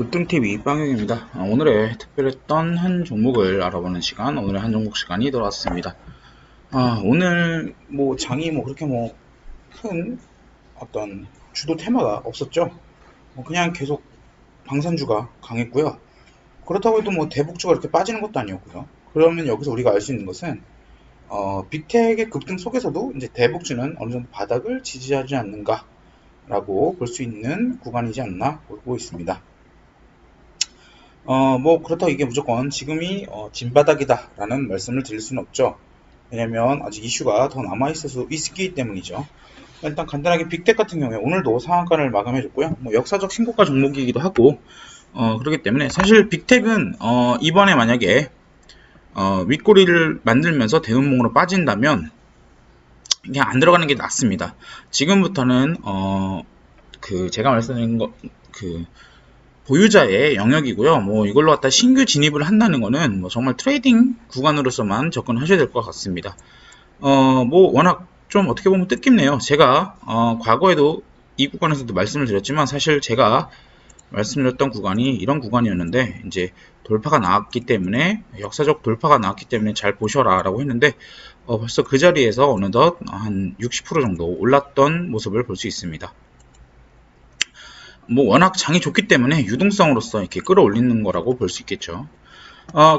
급등TV 빵용입니다. 오늘의 특별했던 한 종목을 알아보는 시간, 오늘의 한 종목 시간이 돌아왔습니다. 오늘 장이 그렇게 큰 어떤 주도 테마가 없었죠. 그냥 계속 방산주가 강했고요. 그렇다고 해도 대북주가 이렇게 빠지는 것도 아니었고요. 그러면 여기서 우리가 알 수 있는 것은 빅텍의 급등 속에서도 이제 대북주는 어느 정도 바닥을 지지하지 않는가라고 볼 수 있는 구간이지 않나 보고 있습니다. 그렇다고 이게 무조건 지금이 진바닥이다 라는 말씀을 드릴 수는 없죠. 왜냐면 아직 이슈가 더 있기 때문이죠. 일단 간단하게 빅텍 같은 경우에 오늘도 상한가를 마감해줬고요. 역사적 신고가 종목이기도 하고, 그렇기 때문에 사실 빅텍은 이번에 만약에 윗꼬리를 만들면서 대운봉으로 빠진다면 그냥 안 들어가는 게 낫습니다. 지금부터는 제가 말씀드린 보유자의 영역이고요. 이걸로 갖다 신규 진입을 한다는 거는 정말 트레이딩 구간으로서만 접근하셔야 될 것 같습니다. 워낙 좀 어떻게 보면 뜻깊네요. 제가 과거에도 이 구간에서도 말씀을 드렸지만 사실 제가 말씀드렸던 구간이 이런 구간이었는데 이제 돌파가 나왔기 때문에 역사적 돌파가 나왔기 때문에 잘 보셔라 라고 했는데 벌써 그 자리에서 어느덧 한 60% 정도 올랐던 모습을 볼 수 있습니다. 워낙 장이 좋기 때문에 유동성으로서 이렇게 끌어올리는 거라고 볼 수 있겠죠.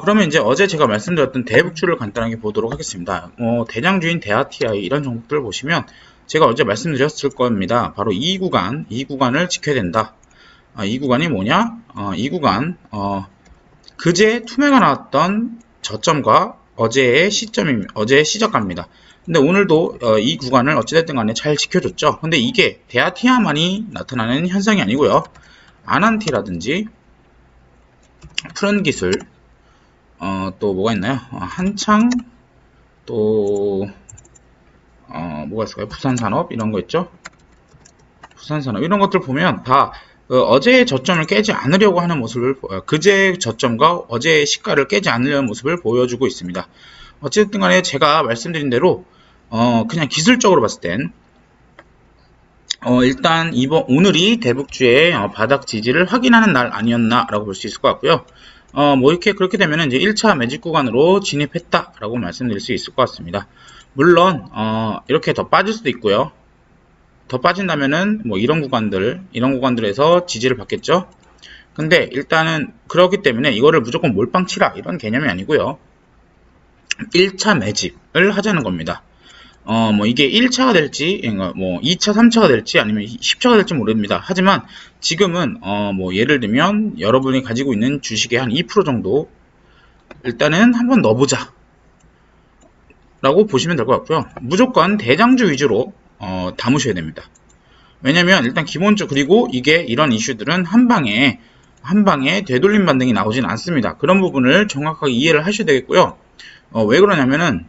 그러면 이제 어제 제가 말씀드렸던 대북주를 간단하게 보도록 하겠습니다. 대장주인 대아TI 이런 종목들을 보시면 제가 어제 말씀드렸을 겁니다. 바로 이 구간을 지켜야 된다. 이 구간이 뭐냐? 이 구간, 그제 투매가 나왔던 저점과 어제의 시저가입니다. 근데 오늘도 이 구간을 어찌됐든 간에 잘 지켜줬죠. 근데 이게 대아TI만이 나타나는 현상이 아니고요. 아난티라든지 푸른기술, 또 뭐가 있나요? 한창, 또 뭐가 있을까요? 부산산업 이런 거 있죠. 부산산업 이런 것들 보면 다 어제의 저점을 깨지 않으려고 하는 모습을 그제의 저점과 어제의 시가를 깨지 않으려는 모습을 보여주고 있습니다. 어쨌든 간에 제가 말씀드린 대로 그냥 기술적으로 봤을 땐 일단 오늘이 대북주의 바닥 지지를 확인하는 날 아니었나 라고 볼 수 있을 것 같고요. 그렇게 되면 이제 1차 매직 구간으로 진입했다 라고 말씀드릴 수 있을 것 같습니다. 물론 이렇게 더 빠질 수도 있고요. 더 빠진다면은 이런 구간들에서 지지를 받겠죠. 근데 일단은 그렇기 때문에 이거를 무조건 몰빵 치라 이런 개념이 아니고요. 1차 매집을 하자는 겁니다. 이게 1차가 될지, 2차, 3차가 될지, 아니면 10차가 될지 모릅니다. 하지만 지금은, 예를 들면, 여러분이 가지고 있는 주식의 한 2% 정도, 일단은 한번 넣어보자. 라고 보시면 될 것 같고요. 무조건 대장주 위주로, 담으셔야 됩니다. 왜냐면, 일단 그리고 이게 이런 이슈들은 한 방에 되돌림 반등이 나오진 않습니다. 그런 부분을 정확하게 이해를 하셔야 되겠고요. 왜 그러냐면은,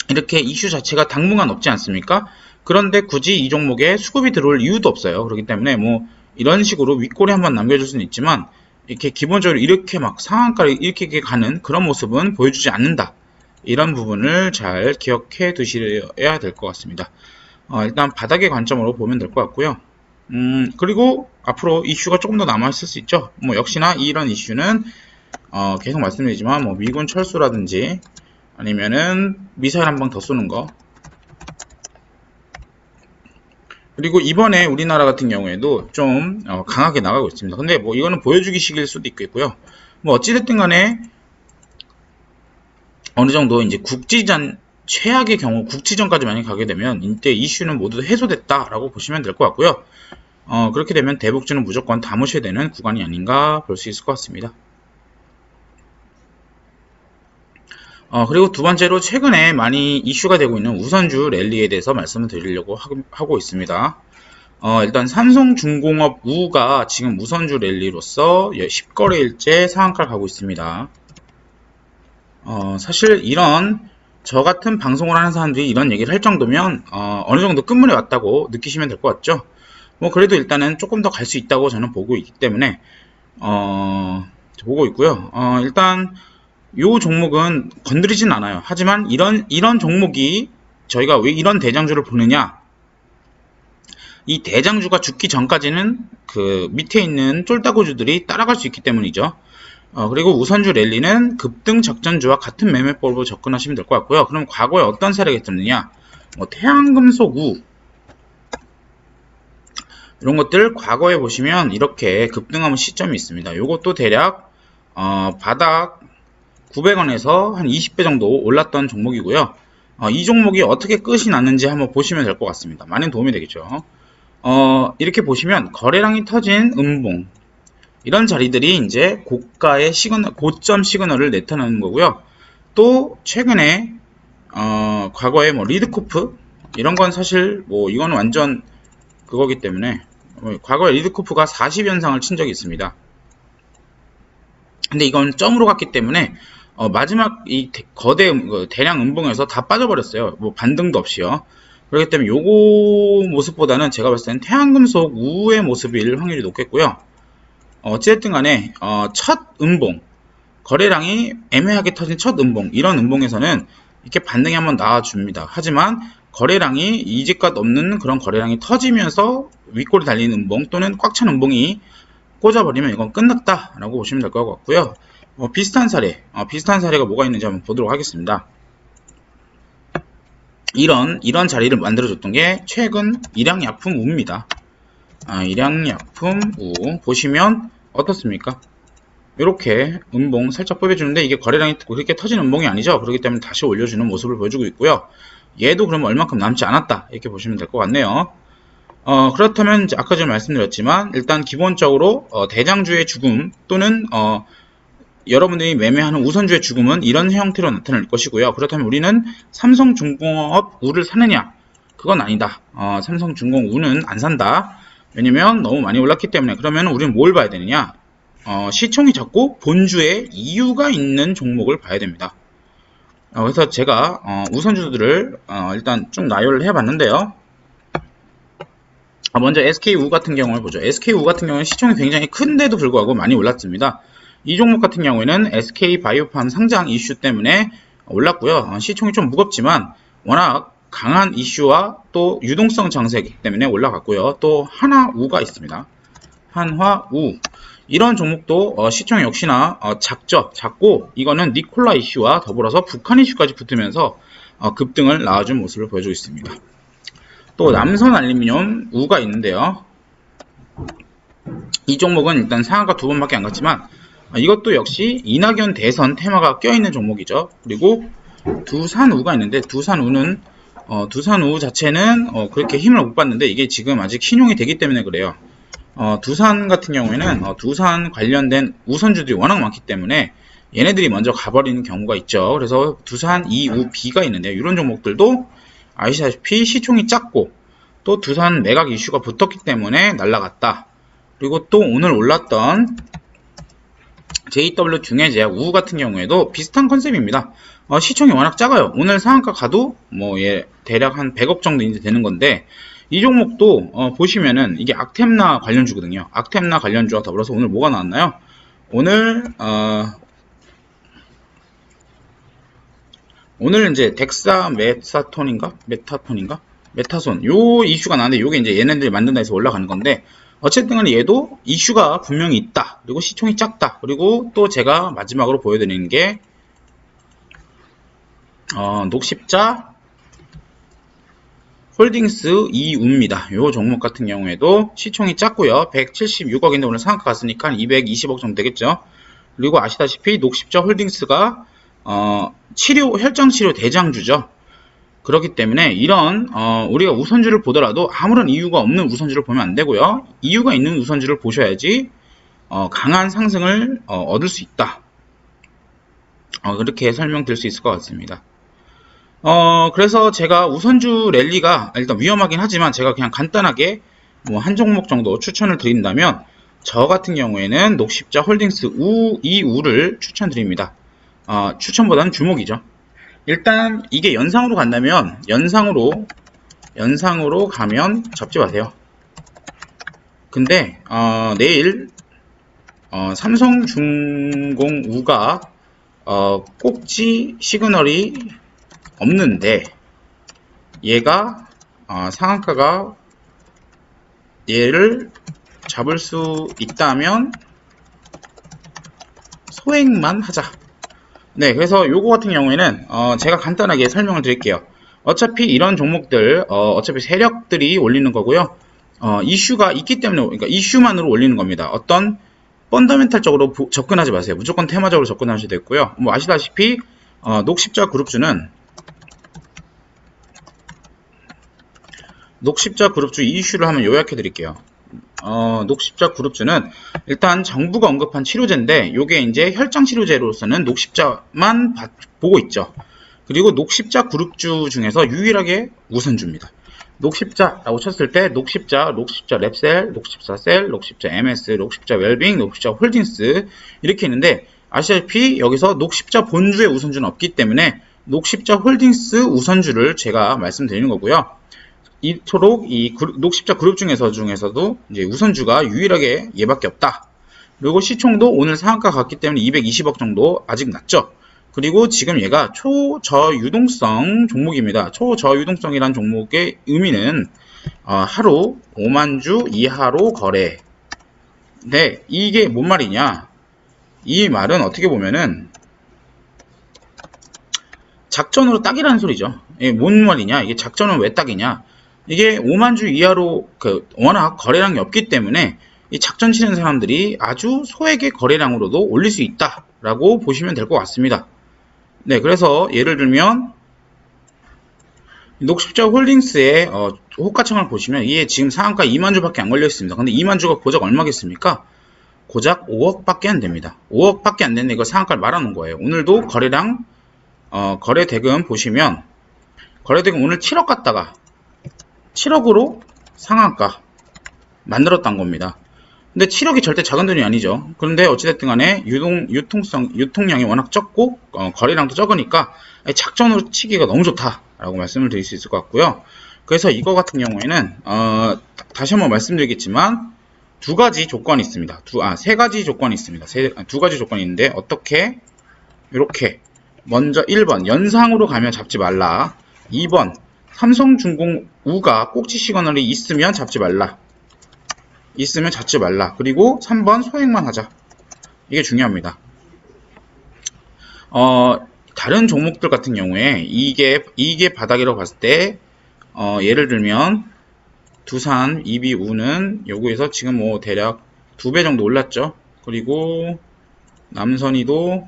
이렇게 이슈 자체가 당분간 없지 않습니까? 그런데 굳이 이 종목에 수급이 들어올 이유도 없어요. 그렇기 때문에 이런 식으로 윗꼬리 한번 남겨줄 수는 있지만 이렇게 기본적으로 이렇게 상한가를 이렇게 가는 그런 모습은 보여주지 않는다. 이런 부분을 잘 기억해 두셔야 될 것 같습니다. 일단 바닥의 관점으로 보면 될 것 같고요. 그리고 앞으로 이슈가 조금 더 남아있을 수 있죠. 역시나 이런 이슈는 계속 말씀드리지만 미군 철수라든지 아니면은 미사일 한 방 더 쏘는 거. 그리고 이번에 우리나라 같은 경우에도 좀 강하게 나가고 있습니다. 근데 이거는 보여주기식일 수도 있겠고요. 어찌됐든 간에 어느 정도 이제 최악의 경우 국지전까지 만약 가게 되면 이때 이슈는 모두 해소됐다라고 보시면 될 것 같고요. 그렇게 되면 대북주는 무조건 담으셔야 되는 구간이 아닌가 볼 수 있을 것 같습니다. 그리고 두 번째로 최근에 많이 이슈가 되고 있는 우선주 랠리에 대해서 말씀을 드리려고 하고 있습니다. 일단 삼성중공업 우가 지금 우선주 랠리로서 10거래일째 상한가를 가고 있습니다. 사실 저 같은 방송을 하는 사람들이 이런 얘기를 할 정도면 어느 정도 끝물에 왔다고 느끼시면 될 것 같죠. 그래도 일단은 조금 더 갈 수 있다고 저는 보고 있기 때문에 보고 있고요. 일단 요 종목은 건드리진 않아요. 하지만 이런 종목이 저희가 왜 이런 대장주를 보느냐? 이 대장주가 죽기 전까지는 그 밑에 있는 쫄따구주들이 따라갈 수 있기 때문이죠. 그리고 우선주 랠리는 급등 작전주와 같은 매매법으로 접근하시면 될 것 같고요. 그럼 과거에 어떤 사례가 있었느냐? 태양금속 우 이런 것들 과거에 보시면 이렇게 급등하는 시점이 있습니다. 이것도 대략 바닥 900원에서 한 20배 정도 올랐던 종목이고요. 이 종목이 어떻게 끝이 났는지 한번 보시면 될 것 같습니다. 많은 도움이 되겠죠. 이렇게 보시면 거래량이 터진 음봉 이런 자리들이 이제 고가의 시그널, 고점 시그널을 나타내는 거고요. 또 최근에 과거에 뭐 리드코프 이런 건 사실 뭐 이건 완전 그거기 때문에 과거에 리드코프가 40연상을 친 적이 있습니다. 근데 이건 점으로 갔기 때문에 마지막 이 거대 대량 음봉에서 다 빠져버렸어요. 뭐 반등도 없이요. 그렇기 때문에 요거 모습보다는 제가 봤을 때는 태양금속 우의 모습일 확률이 높겠고요. 어쨌든 간에 첫 음봉 거래량이 애매하게 터진 첫 음봉 이런 음봉에서는 이렇게 반등이 한번 나와줍니다. 하지만 거래량이 이지껏 없는 그런 거래량이 터지면서 윗골이 달리는 음봉 또는 꽉 찬 음봉이 꽂아버리면 이건 끝났다 라고 보시면 될 것 같고요. 비슷한 사례가 뭐가 있는지 한번 보도록 하겠습니다. 이런 자리를 만들어줬던 게 최근 일양약품우입니다. 일양약품우 보시면 어떻습니까? 이렇게 음봉 살짝 뽑아주는데 이게 거래량이 그렇게 터진 음봉이 아니죠. 그렇기 때문에 다시 올려주는 모습을 보여주고 있고요. 얘도 그럼 얼만큼 남지 않았다 이렇게 보시면 될 것 같네요. 그렇다면 이제 아까 전에 말씀드렸지만 일단 기본적으로 대장주의 죽음 또는 여러분들이 매매하는 우선주의 죽음은 이런 형태로 나타날 것이고요. 그렇다면 우리는 삼성중공업 우를 사느냐? 그건 아니다. 삼성중공 우는 안 산다. 왜냐면 너무 많이 올랐기 때문에. 그러면 우리는 뭘 봐야 되느냐? 시총이 작고 본주에 이유가 있는 종목을 봐야 됩니다. 그래서 제가 우선주들을 일단 쭉 나열을 해봤는데요. 먼저 SK우 같은 경우를 보죠. SK우 같은 경우는 시총이 굉장히 큰데도 불구하고 많이 올랐습니다. 이 종목 같은 경우에는 SK바이오팜 상장 이슈 때문에 올랐고요. 시총이 좀 무겁지만 워낙 강한 이슈와 또 유동성 장세이기 때문에 올라갔고요. 또 한화우가 있습니다. 한화우 이런 종목도 시총 역시나 작고 이거는 니콜라 이슈와 더불어서 북한 이슈까지 붙으면서 급등을 나와준 모습을 보여주고 있습니다. 또 남선알루미늄 우가 있는데요. 이 종목은 일단 상한가 2번밖에 안 갔지만 이것도 역시 이낙연 대선 테마가 껴있는 종목이죠. 그리고 두산우가 있는데 두산우는 두산우 자체는 그렇게 힘을 못 받는데 이게 지금 아직 신용이 되기 때문에 그래요. 두산 같은 경우에는 두산 관련된 우선주들이 워낙 많기 때문에 얘네들이 먼저 가버리는 경우가 있죠. 그래서 두산 2우B가 있는데요. 이런 종목들도 아시다시피 시총이 작고 또 두산 매각 이슈가 붙었기 때문에 날라갔다. 그리고 또 오늘 올랐던 JW 중해제약 우우 같은 경우에도 비슷한 컨셉입니다. 시총이 워낙 작아요. 오늘 상한가 가도 뭐 대략 한 100억 정도 이제 되는 건데 이 종목도 보시면은 이게 악템나 관련주거든요. 악템나 관련주와 더불어서 오늘 뭐가 나왔나요? 오늘 이제 메타손 요 이슈가 나는데 요게 이제 얘네들이 만든다 해서 올라가는 건데 어쨌든 간에 얘도 이슈가 분명히 있다. 그리고 시총이 작다. 그리고 또 제가 마지막으로 보여드리는 게 녹십자 홀딩스 2우입니다. 요 종목 같은 경우에도 시총이 작고요. 176억인데 오늘 상한가 갔으니까 220억 정도 되겠죠. 그리고 아시다시피 녹십자 홀딩스가 혈장치료 대장주죠. 그렇기 때문에 이런 우리가 우선주를 보더라도 아무런 이유가 없는 우선주를 보면 안 되고요. 이유가 있는 우선주를 보셔야지 강한 상승을 얻을 수 있다. 그렇게 설명드릴 수 있을 것 같습니다. 그래서 제가 우선주 랠리가 일단 위험하긴 하지만 제가 그냥 간단하게 뭐 한 종목 정도 추천을 드린다면 저 같은 경우에는 녹십자 홀딩스 이 우를 추천드립니다. 추천보다는 주목이죠. 일단 이게 연상으로 간다면 연상으로 가면 잡지 마세요. 근데 내일 삼성중공 우가 꼭지 시그널이 없는데 얘가 상한가가 얘를 잡을 수 있다면 소액만 하자. 네, 그래서 요거 같은 경우에는 제가 간단하게 설명을 드릴게요. 어차피 이런 종목들 어차피 세력들이 올리는 거고요. 이슈가 있기 때문에, 그러니까 이슈만으로 올리는 겁니다. 어떤 펀더멘탈적으로 접근하지 마세요. 무조건 테마적으로 접근하셔야 되고요. 뭐 아시다시피 녹십자 그룹주는 녹십자 그룹주 이슈를 한번 요약해 드릴게요. 녹십자 그룹주는 일단 정부가 언급한 치료제인데 요게 이제 혈장 치료제로서는 녹십자만 보고 있죠. 그리고 녹십자 그룹주 중에서 유일하게 우선주입니다. 녹십자라고 쳤을 때 녹십자, 녹십자 랩셀, 녹십자 셀, 녹십자 MS, 녹십자 웰빙, 녹십자 홀딩스 이렇게 있는데 아시다시피 여기서 녹십자 본주의 우선주는 없기 때문에 녹십자 홀딩스 우선주를 제가 말씀드리는 거고요. 이토록 이 녹십자 그룹 중에서도 이제 우선주가 유일하게 얘밖에 없다. 그리고 시총도 오늘 상한가 갔기 때문에 220억 정도 아직 낮죠. 그리고 지금 얘가 초저유동성 종목입니다. 초저유동성이란 종목의 의미는 하루 5만 주 이하로 거래. 네, 이게 뭔 말이냐? 이 말은 어떻게 보면은 작전으로 딱이라는 소리죠. 이게 뭔 말이냐? 이게 작전은 왜 딱이냐? 이게 5만 주 이하로 워낙 거래량이 없기 때문에 이 작전 치는 사람들이 아주 소액의 거래량으로도 올릴 수 있다라고 보시면 될 것 같습니다. 네, 그래서 예를 들면 녹십자 홀딩스의 호가창을 보시면 이게 지금 상한가 2만 주밖에 안 걸려 있습니다. 근데 2만 주가 고작 얼마겠습니까? 고작 5억밖에 안 됩니다. 5억밖에 안 되는데 이거 상한가를 말아놓은 거예요. 오늘도 거래량 거래 대금 보시면 거래 대금 오늘 7억 갔다가 7억으로 상한가 만들었던 겁니다. 근데 7억이 절대 작은 돈이 아니죠. 그런데 어찌됐든 간에 유통량이 워낙 적고 거래량도 적으니까 작전으로 치기가 너무 좋다라고 말씀을 드릴 수 있을 것 같고요. 그래서 이거 같은 경우에는 다시 한번 말씀드리겠지만 두 가지 조건이 있습니다. 세 가지 조건이 있습니다. 두 가지 조건이 있는데 어떻게 이렇게 먼저 1번 연상으로 가면 잡지 말라. 2번 삼성중공 우가 꼭지 시그널이 있으면 잡지 말라. 그리고 3번 소액만 하자. 이게 중요합니다. 다른 종목들 같은 경우에 이게 바닥이라고 봤을 때 예를 들면 두산, EBU는 요거에서 지금 뭐 대략 2배 정도 올랐죠. 그리고 남선이가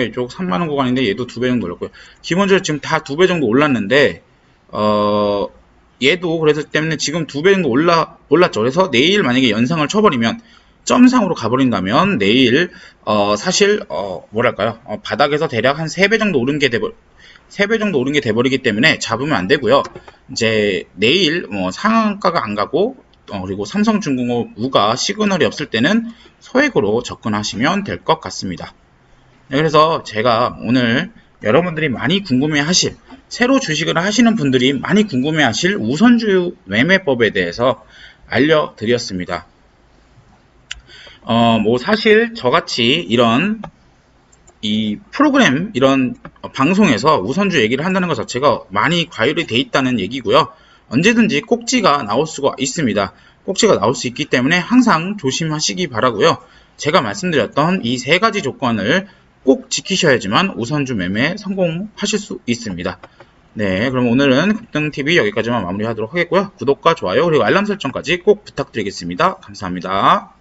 이쪽 3만원 구간인데 얘도 2배 정도 올랐고요. 기본적으로 지금 다 2배 정도 올랐는데 얘도 그래서 때문에 지금 2배 정도 올랐죠. 그래서 내일 만약에 연상을 쳐버리면 점상으로 가버린다면 내일 사실 뭐랄까요, 바닥에서 대략 한 3배 정도 오른 게 3배 정도 오른 게 돼버리기 때문에 잡으면 안 되고요. 이제 내일 상한가가 안 가고 그리고 삼성중공업 우가 시그널이 없을 때는 소액으로 접근하시면 될 것 같습니다. 네, 그래서 제가 오늘 여러분들이 많이 궁금해하실, 새로 주식을 하시는 분들이 많이 궁금해하실 우선주 매매법에 대해서 알려드렸습니다. 뭐 사실 저같이 이런 이 프로그램 이런 방송에서 우선주 얘기를 한다는 것 자체가 많이 과열이 돼 있다는 얘기고요. 언제든지 꼭지가 나올 수가 있습니다. 꼭지가 나올 수 있기 때문에 항상 조심하시기 바라고요. 제가 말씀드렸던 이 세 가지 조건을 꼭 지키셔야지만 우선주 매매 성공하실 수 있습니다. 네, 그럼 오늘은 급등TV 여기까지만 마무리하도록 하겠고요. 구독과 좋아요 그리고 알람 설정까지 꼭 부탁드리겠습니다. 감사합니다.